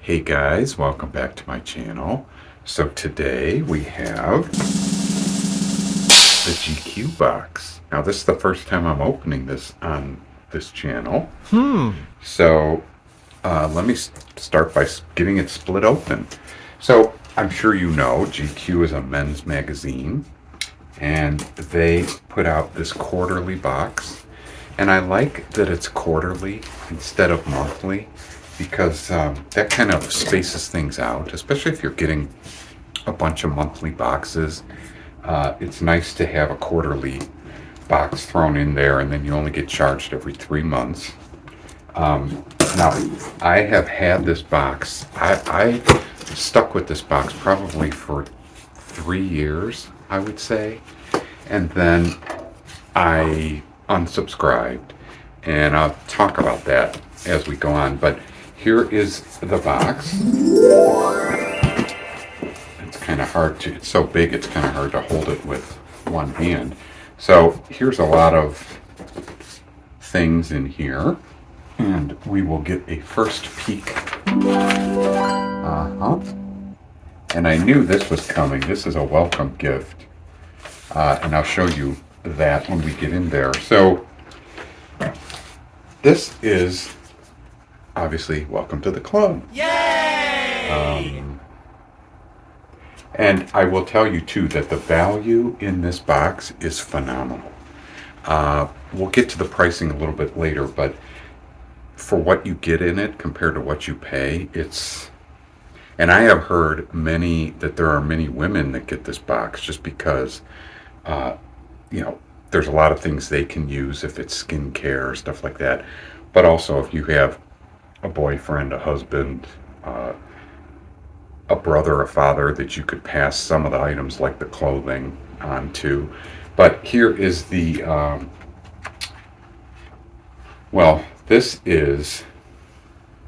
Hey guys, welcome back to my channel. So today we have the GQ box. Now this is the first time I'm opening this on this channel. So let me start by getting it split open. So I'm sure you know GQ is a men's magazine and they put out this quarterly box. And I like that it's quarterly instead of monthly because that kind of spaces things out, especially if you're getting a bunch of monthly boxes. It's nice to have a quarterly box thrown in there and then you only get charged every 3 months. Now, I have had this box. I stuck with this box probably for 3 years, I would say. And then I unsubscribed. And I'll talk about that as we go on. But here is the box. It's kind of hard to, it's so big, it's kind of hard to hold it with one hand. So here's a lot of things in here. And we will get a first peek. And I knew this was coming. This is a welcome gift. And I'll show you that when we get in there. So this is obviously welcome to the club. Yay! And I will tell you too that the value in this box is phenomenal. We'll get to the pricing a little bit later, but for what you get in it compared to what you pay, and I have heard that there are many women that get this box just because there's a lot of things they can use if it's skincare, stuff like that. But also if you have a boyfriend, a husband, a brother, a father, that you could pass some of the items like the clothing on to. But here is this is,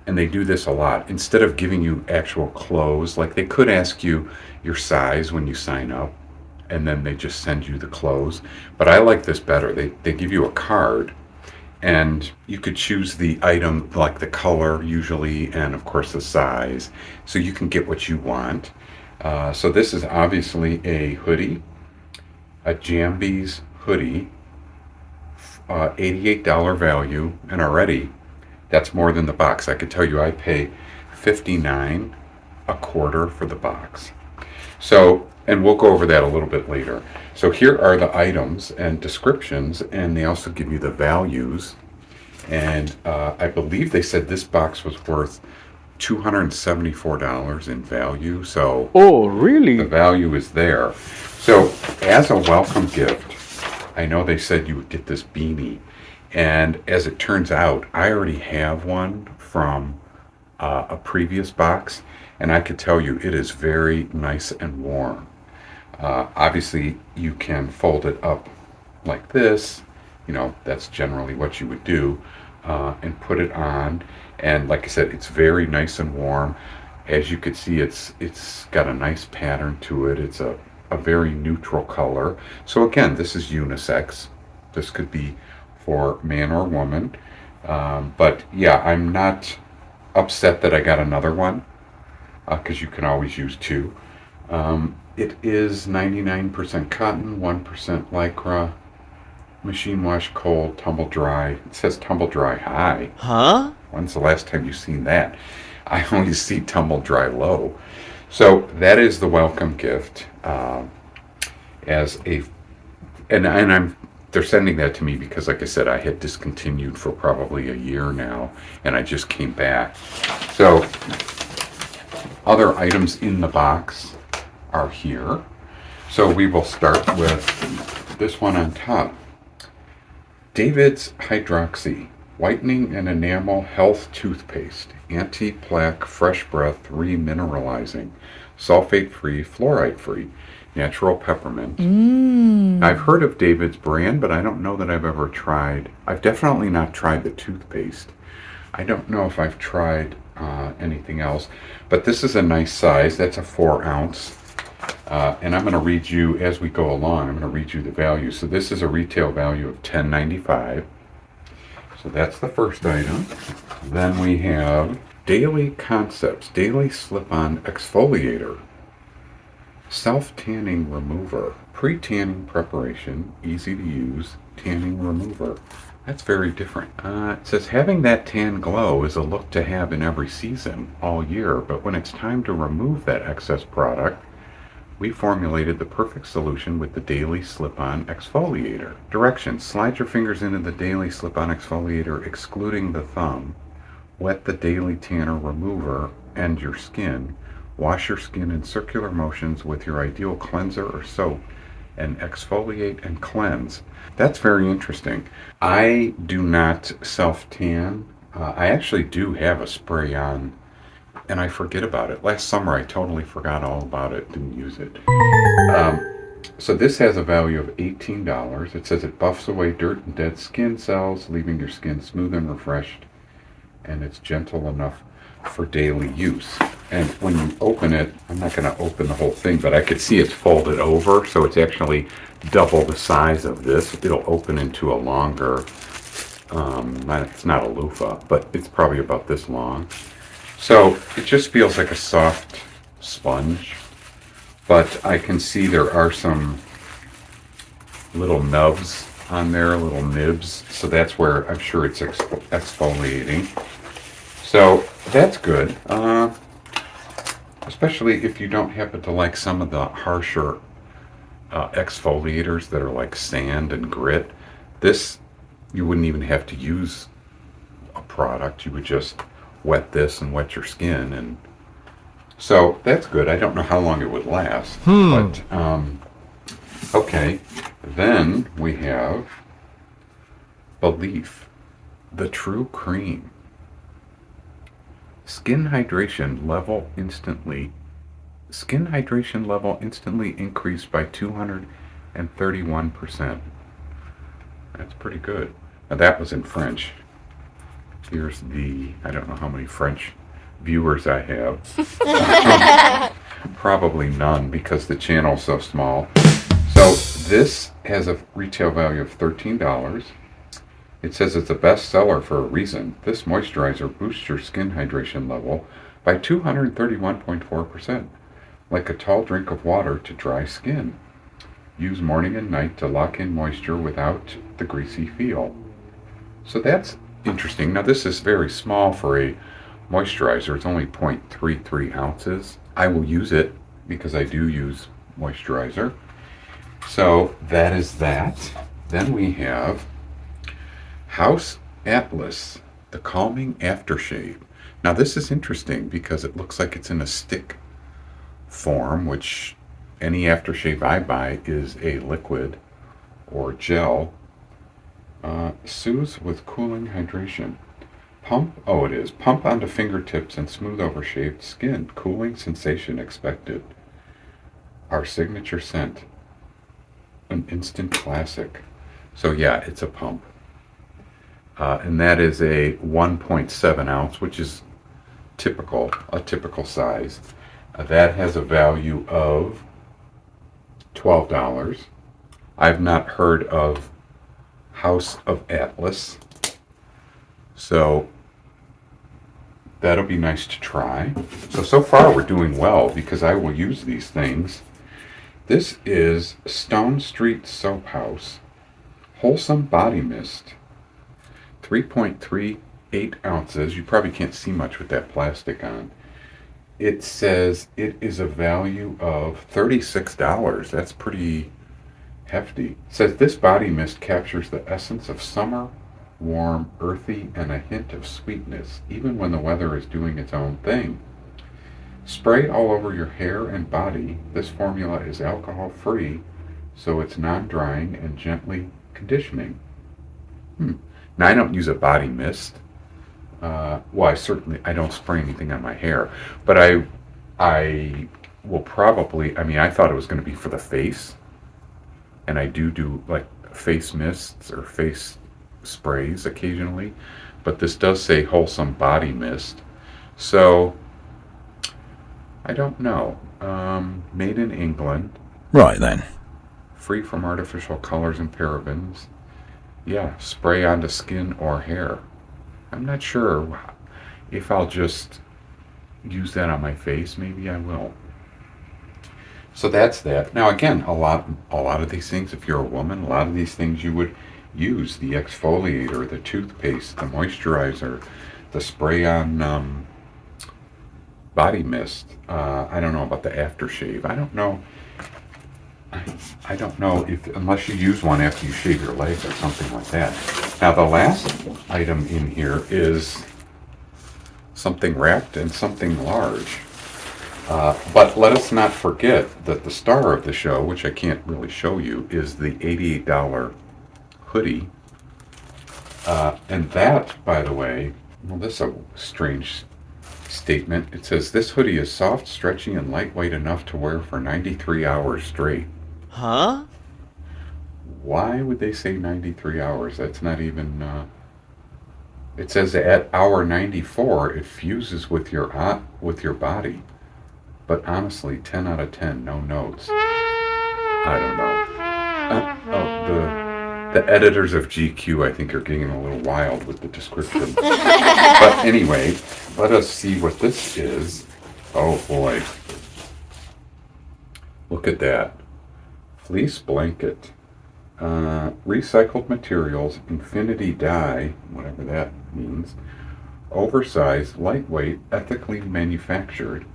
and they do this a lot, instead of giving you actual clothes, like they could ask you your size when you sign up, and then they just send you the clothes. But I like this better. They give you a card, and you could choose the item, like the color usually, and of course the size, so you can get what you want. So this is obviously a hoodie, a Jambies hoodie, $88 value, and already that's more than the box. I could tell you I pay $59 a quarter for the box. So, and we'll go over that a little bit later. So here are the items and descriptions, and they also give you the values. And I believe they said this box was worth $274 in value. So Oh, the really? value is there. So as a welcome gift, I know they said you would get this beanie. And as it turns out, I already have one from a previous box. And I could tell you it is very nice and warm. Obviously, you can fold it up like this. That's generally what you would do. And put it on. And like I said, it's very nice and warm. As you can see, it's got a nice pattern to it. It's a very neutral color. So again, this is unisex. This could be for man or woman. But yeah, I'm not upset that I got another one, because you can always use two. It is 99% cotton, 1% lycra, machine wash cold, tumble dry. It says tumble dry high. Huh? When's the last time you've seen that? I only see tumble dry low. So that is the welcome gift. They're sending that to me because, like I said, I had discontinued for probably a year now, and I just came back. So other items in the box are here. So we will start with this one on top. David's Hydroxy Whitening and Enamel Health Toothpaste. Anti-plaque, fresh breath, remineralizing. Sulfate-free, fluoride-free. Natural peppermint. I've heard of David's brand, but I don't know that I've ever tried. I've definitely not tried the toothpaste. I don't know if I've tried anything else. But this is a nice size. That's a 4 ounce. And I'm going to read you, as we go along, I'm going to read you the value. So this is a retail value of $10.95. So that's the first item. Then we have Daily Concepts Daily Slip-On Exfoliator. Self-tanning remover. Pre-tanning preparation. Easy to use. Tanning remover. That's very different. It says having that tan glow is a look to have in every season, all year, but when it's time to remove that excess product, we formulated the perfect solution with the Daily Slip-On Exfoliator. Directions. Slide your fingers into the Daily Slip-On Exfoliator, excluding the thumb. Wet the Daily Tanner Remover and your skin. Wash your skin in circular motions with your ideal cleanser or soap and exfoliate and cleanse. That's very interesting. I do not self-tan. I actually do have a spray on and I forget about it. Last summer I totally forgot all about it, didn't use it. So this has a value of $18. It says it buffs away dirt and dead skin cells, leaving your skin smooth and refreshed, and it's gentle enough for daily use. And when you open it, I'm not going to open the whole thing, but I could see it's folded over, so it's actually double the size of this. It'll open into a longer, it's not a loofah, but it's probably about this long. So it just feels like a soft sponge, but I can see there are some little nubs on there, little nibs, so that's where I'm sure it's exfoliating. So that's good, especially if you don't happen to like some of the harsher exfoliators that are like sand and grit. This, you wouldn't even have to use a product. You would just wet this and wet your skin, and so that's good. I don't know how long it would last, but okay. Then we have Belief, the True Cream. Skin hydration level instantly increased by 231%. That's pretty good. Now that was in French. Here's I don't know how many French viewers I have. Probably none because the channel's so small. So this has a retail value of $13. It says it's a bestseller for a reason. This moisturizer boosts your skin hydration level by 231.4%, like a tall drink of water to dry skin. Use morning and night to lock in moisture without the greasy feel. So that's interesting. Now this is very small for a moisturizer. It's only 0.33 ounces. I will use it because I do use moisturizer. So that is that. Then we have House Atlas, the Calming Aftershave. Now this is interesting because it looks like it's in a stick form, which any aftershave I buy is a liquid or gel. Soothes with cooling hydration. Pump onto fingertips and smooth over shaved skin. Cooling sensation expected. Our signature scent. An instant classic. So yeah, it's a pump. And that is a 1.7 ounce, which is a typical size. That has a value of $12. I've not heard of House of Atlas, so that'll be nice to try. So far we're doing well because I will use these things. This is Stone Street Soap House Wholesome Body Mist. 3.38 ounces. You probably can't see much with that plastic on. It says it is a value of $36. That's pretty hefty. It says this body mist captures the essence of summer, warm, earthy, and a hint of sweetness, even when the weather is doing its own thing. Spray all over your hair and body. This formula is alcohol-free, so it's non-drying and gently conditioning. Now, I don't use a body mist. I don't spray anything on my hair, but I will probably, I thought it was going to be for the face, and I do like face mists or face sprays occasionally, but this does say wholesome body mist, so I don't know. Made in England. Right then. Free from artificial colors and parabens. Yeah, spray onto skin or hair. I'm not sure. if I'll just use that on my face, maybe I will. So that's that. Now again, a lot of these things, if you're a woman, a lot of these things you would use: the exfoliator, the toothpaste, the moisturizer, the spray on body mist. I don't know about the aftershave. I don't know. I don't know if unless you use one after you shave your legs or something like that. Now the last item in here is something wrapped in something large. But let us not forget that the star of the show, which I can't really show you, is the $88 hoodie. And that, by the way, well, this is a strange statement. It says, this hoodie is soft, stretchy, and lightweight enough to wear for 93 hours straight. Huh? Why would they say 93 hours? That's not even... it says at hour 94, it fuses with your body. But honestly, 10 out of 10, no notes. I don't know. The editors of GQ, I think, are getting a little wild with the description. But anyway, let us see what this is. Oh boy. Look at that. Fleece blanket. Recycled materials, infinity dye, whatever that means. Oversized, lightweight, ethically manufactured.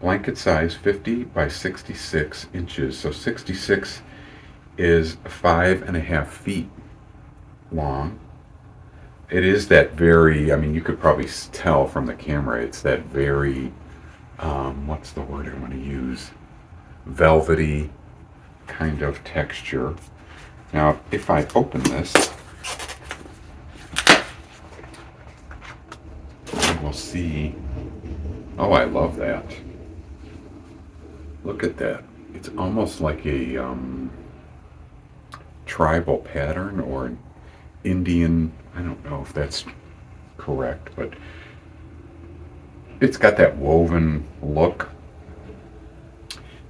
Blanket size 50 by 66 inches. So 66 is 5.5 feet long. It is that very, I mean, you could probably tell from the camera, it's that very, what's the word I want to use? Velvety kind of texture. Now, if I open this, you will see, oh, I love that. Look at that. It's almost like a tribal pattern or an Indian, I don't know if that's correct, but it's got that woven look.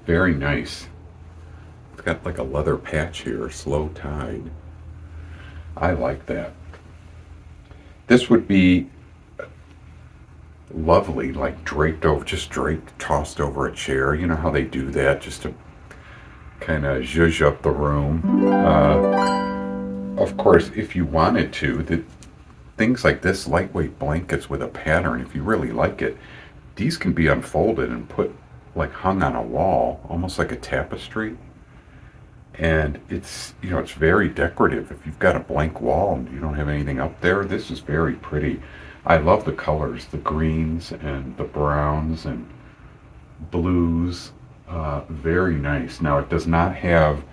Very nice. It's got like a leather patch here, slow tied. I like that. This would be lovely, like draped, tossed over a chair. You know how they do that, just to kind of zhuzh up the room. Of course, if you wanted to, things like this, lightweight blankets with a pattern, if you really like it, these can be unfolded and put, like, hung on a wall, almost like a tapestry. And it's very decorative. If you've got a blank wall and you don't have anything up there, this is very pretty. I love the colors, the greens and the browns and blues. Very nice. Now, it does not have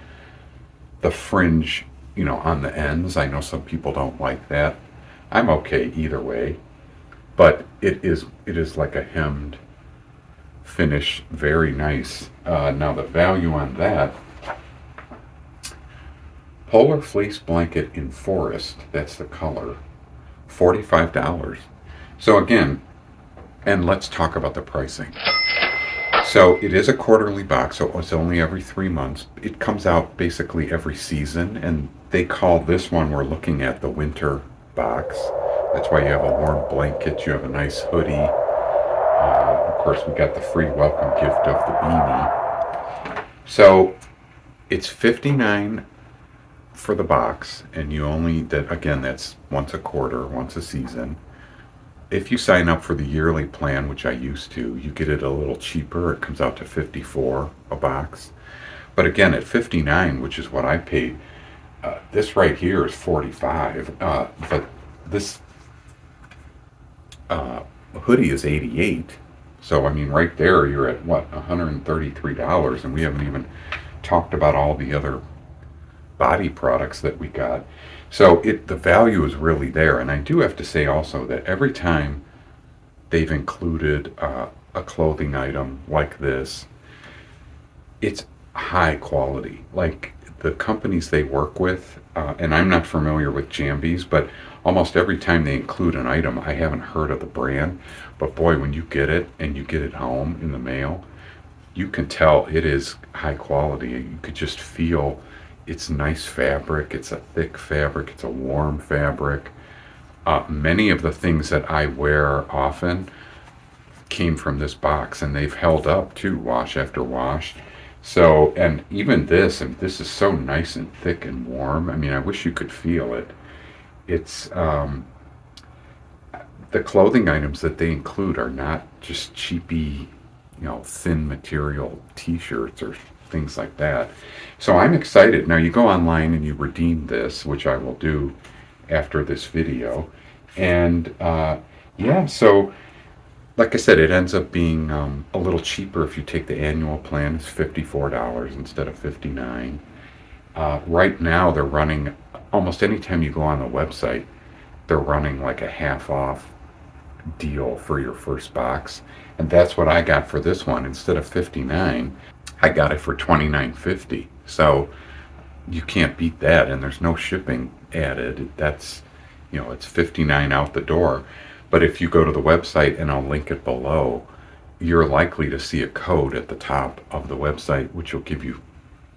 the fringe, on the ends. I know some people don't like that. I'm okay either way. But it is like a hemmed finish. Very nice. Now, the value on that, Polar Fleece Blanket in Forest, that's the color, $45. So again, and let's talk about the pricing. So it is a quarterly box, so it's only every 3 months. It comes out basically every season, and they call this one we're looking at the winter box. That's why you have a warm blanket, you have a nice hoodie. Of course, we got the free welcome gift of the beanie. So it's $59 for the box, and that's once a quarter, once a season. If you sign up for the yearly plan, which I used to, you get it a little cheaper. It comes out to $54 a box. But again, at $59, which is what I paid, this right here is $45. But this hoodie is $88. So, I mean, right there, you're at, what, $133, and we haven't even talked about all the other body products that we got. So the value is really there. And I do have to say also that every time they've included a clothing item like this, it's high quality. Like the companies they work with, and I'm not familiar with Jambies, but almost every time they include an item, I haven't heard of the brand. But boy, when you get it and you get it home in the mail, you can tell it is high quality. You could just feel it's nice fabric. It's a thick fabric. It's a warm fabric. Many of the things that I wear often came from this box, and they've held up too, wash after wash. So, and even this, and this is so nice and thick and warm. I mean, I wish you could feel it. It's the clothing items that they include are not just cheapy, thin material T-shirts or things like that. So I'm excited. Now you go online and you redeem this, which I will do after this video, and yeah, so like I said, it ends up being a little cheaper if you take the annual plan. It's $54 instead of 59. Right now, they're running almost any time you go on the website, they're running like a half off deal for your first box, and that's what I got for this one. Instead of 59, I got it for 29.50. So you can't beat that, and there's no shipping added. That's, it's 59 out the door. But if you go to the website, and I'll link it below, you're likely to see a code at the top of the website which will give you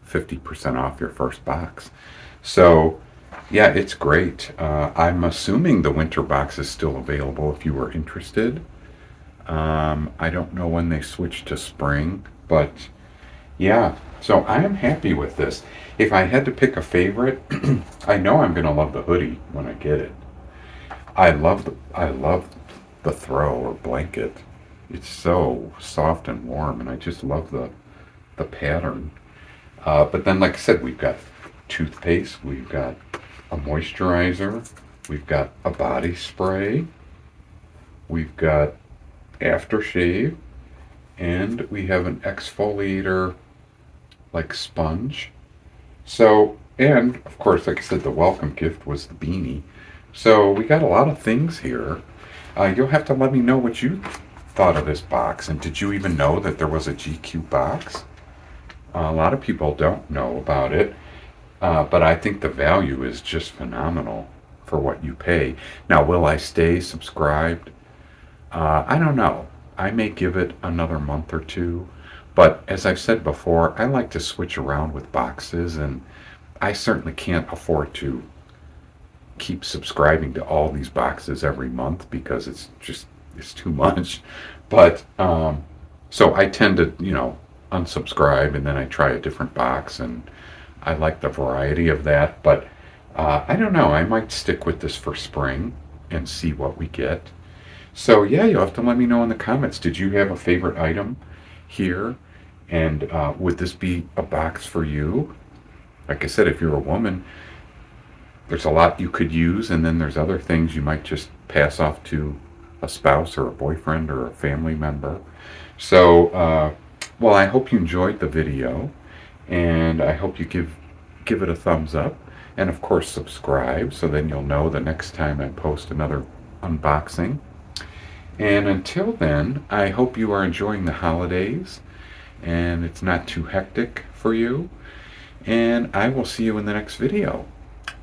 50% off your first box. So yeah, it's great. I'm assuming the winter box is still available if you were interested. I don't know when they switch to spring, but yeah, so I am happy with this. If I had to pick a favorite, I know I'm going to love the hoodie when I get it. I love the throw or blanket. It's so soft and warm, and I just love the pattern. But then, like I said, we've got toothpaste, we've got a moisturizer, we've got a body spray, we've got aftershave, and we have an exfoliator like sponge. So, and of course, like I said, the welcome gift was the beanie. So we got a lot of things here. You'll have to let me know what you thought of this box, and did you even know that there was a GQ box? A lot of people don't know about it, but I think the value is just phenomenal for what you pay. Now, will I stay subscribed? I don't know. I may give it another month or two, but as I've said before, I like to switch around with boxes, and I certainly can't afford to keep subscribing to all these boxes every month because it's too much. But so I tend to unsubscribe, and then I try a different box, and I like the variety of that. But I don't know, I might stick with this for spring and see what we get. So yeah, you'll have to let me know in the comments, did you have a favorite item here, and would this be a box for you? Like I said, if you're a woman, there's a lot you could use, and then there's other things you might just pass off to a spouse or a boyfriend or a family member. So, well, I hope you enjoyed the video, and I hope you give it a thumbs up, and of course subscribe, so then you'll know the next time I post another unboxing. And until then, I hope you are enjoying the holidays, and it's not too hectic for you, and I will see you in the next video.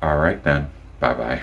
All right then. Bye bye.